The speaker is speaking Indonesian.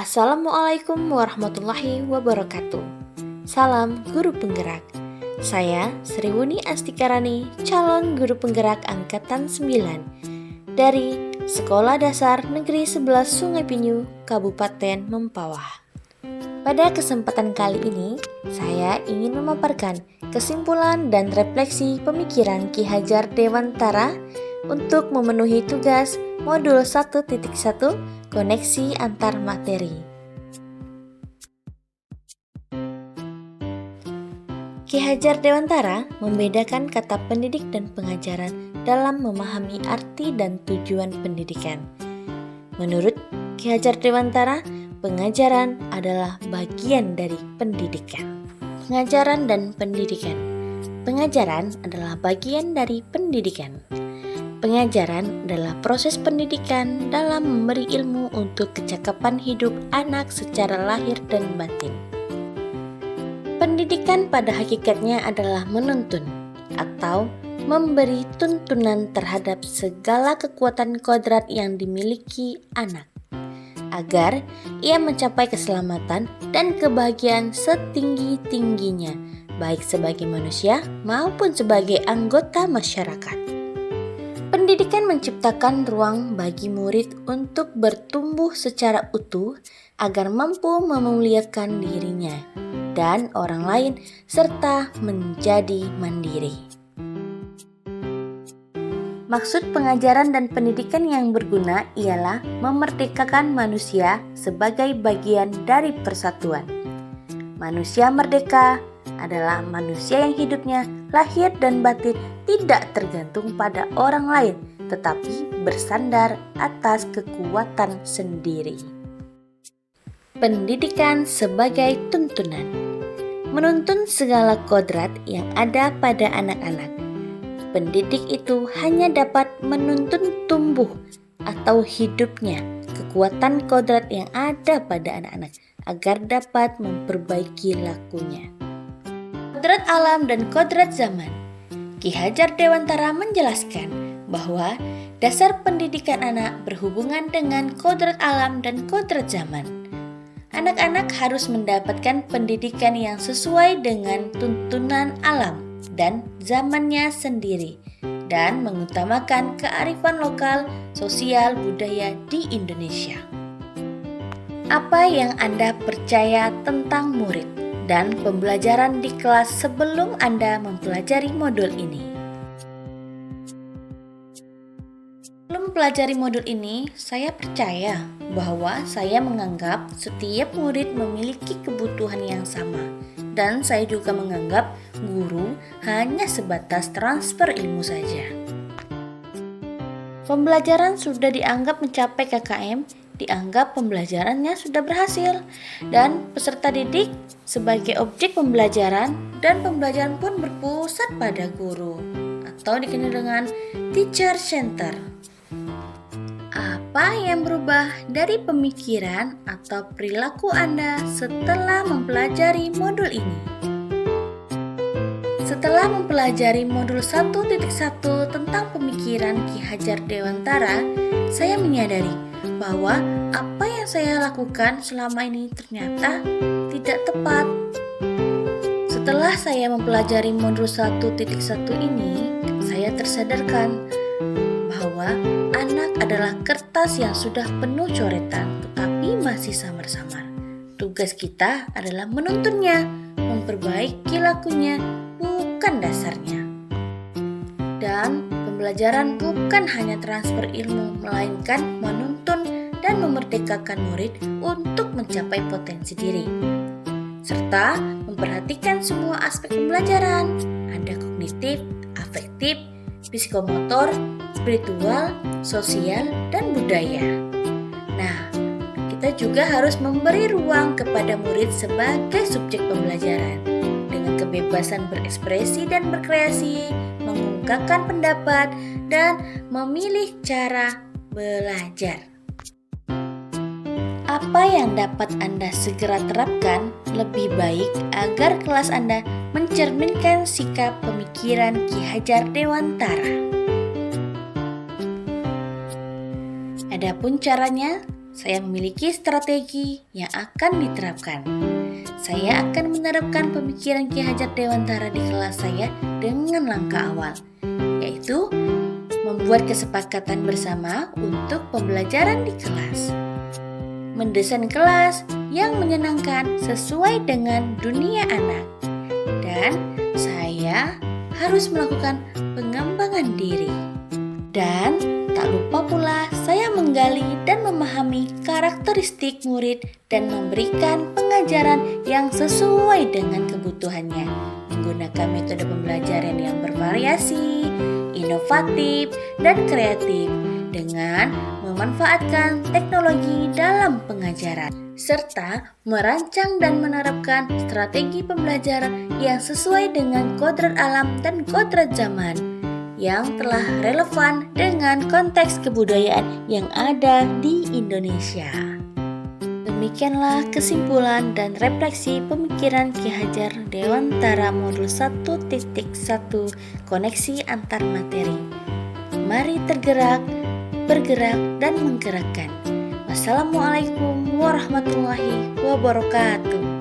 Assalamualaikum warahmatullahi wabarakatuh. Salam guru penggerak. Saya Sriwuni Astikarani, calon guru penggerak angkatan 9 dari Sekolah Dasar Negeri 11 Sungai Pinyu, Kabupaten Mempawah. Pada kesempatan kali ini, saya ingin memaparkan kesimpulan dan refleksi pemikiran Ki Hajar Dewantara untuk memenuhi tugas modul 1.1 koneksi antar materi. Ki Hajar Dewantara membedakan kata pendidik dan pengajaran dalam memahami arti dan tujuan pendidikan. Menurut Ki Hajar Dewantara, pengajaran adalah bagian dari pendidikan. Pengajaran dan pendidikan. Pengajaran adalah bagian dari pendidikan. Pengajaran adalah proses pendidikan dalam memberi ilmu untuk kecakapan hidup anak secara lahir dan batin. Pendidikan pada hakikatnya adalah menuntun atau memberi tuntunan terhadap segala kekuatan kodrat yang dimiliki anak, agar ia mencapai keselamatan dan kebahagiaan setinggi-tingginya, baik sebagai manusia maupun sebagai anggota masyarakat. Pendidikan menciptakan ruang bagi murid untuk bertumbuh secara utuh agar mampu memuliakan dirinya dan orang lain serta menjadi mandiri. Maksud pengajaran dan pendidikan yang berguna ialah memerdekakan manusia sebagai bagian dari persatuan. Manusia merdeka adalah manusia yang hidupnya lahir dan batin tidak tergantung pada orang lain, tetapi bersandar atas kekuatan sendiri. Pendidikan sebagai tuntunan. Menuntun segala kodrat yang ada pada anak-anak. Pendidik itu hanya dapat menuntun tumbuh atau hidupnya kekuatan kodrat yang ada pada anak-anak agar dapat memperbaiki lakunya. Kodrat alam dan kodrat zaman. Ki Hajar Dewantara menjelaskan bahwa dasar pendidikan anak berhubungan dengan kodrat alam dan kodrat zaman. Anak-anak harus mendapatkan pendidikan yang sesuai dengan tuntunan alam dan zamannya sendiri dan mengutamakan kearifan lokal, sosial, budaya di Indonesia. Apa yang Anda percaya tentang murid dan pembelajaran di kelas sebelum Anda mempelajari modul ini? Sebelum mempelajari modul ini, saya percaya bahwa saya menganggap setiap murid memiliki kebutuhan yang sama, dan saya juga menganggap guru hanya sebatas transfer ilmu saja. Pembelajaran sudah dianggap mencapai KKM, dianggap pembelajarannya sudah berhasil, dan peserta didik sebagai objek pembelajaran, dan pembelajaran pun berpusat pada guru atau dikenal dengan teacher center. Apa yang berubah dari pemikiran atau perilaku Anda setelah mempelajari modul ini? Setelah mempelajari modul 1.1 tentang pemikiran Ki Hajar Dewantara, saya menyadari bahwa apa yang saya lakukan selama ini ternyata tidak tepat. Setelah saya mempelajari modul 1.1 ini, saya tersadarkan bahwa anak adalah kertas yang sudah penuh coretan tetapi masih samar-samar. Tugas kita adalah menuntunnya, memperbaiki lakunya, bukan dasarnya. Dan pembelajaran bukan hanya transfer ilmu, melainkan menuntun dan memerdekakan murid untuk mencapai potensi diri, serta memperhatikan semua aspek pembelajaran. Ada kognitif, afektif, psikomotor, spiritual, sosial, dan budaya. Nah, kita juga harus memberi ruang kepada murid sebagai subjek pembelajaran dengan kebebasan berekspresi dan berkreasi, mengungkapkan pendapat, dan memilih cara belajar. Apa yang dapat Anda segera terapkan lebih baik agar kelas Anda mencerminkan sikap pemikiran Ki Hajar Dewantara? Adapun caranya, saya memiliki strategi yang akan diterapkan. Saya akan menerapkan pemikiran Ki Hajar Dewantara di kelas saya dengan langkah awal, yaitu membuat kesepakatan bersama untuk pembelajaran di kelas. Mendesain kelas yang menyenangkan sesuai dengan dunia anak. Dan saya harus melakukan pengembangan diri. Dan tak lupa pula saya menggali dan memahami karakteristik murid dan memberikan pengajaran yang sesuai dengan kebutuhannya, menggunakan metode pembelajaran yang bervariasi, inovatif, dan kreatif dengan memanfaatkan teknologi dalam pengajaran, serta merancang dan menerapkan strategi pembelajaran yang sesuai dengan kodrat alam dan kodrat zaman yang telah relevan dengan konteks kebudayaan yang ada di Indonesia. Demikianlah kesimpulan dan refleksi pemikiran Ki Hajar Dewantara Modul 1.1 Koneksi Antar Materi. Mari tergerak, bergerak, dan menggerakkan. Wassalamualaikum warahmatullahi wabarakatuh.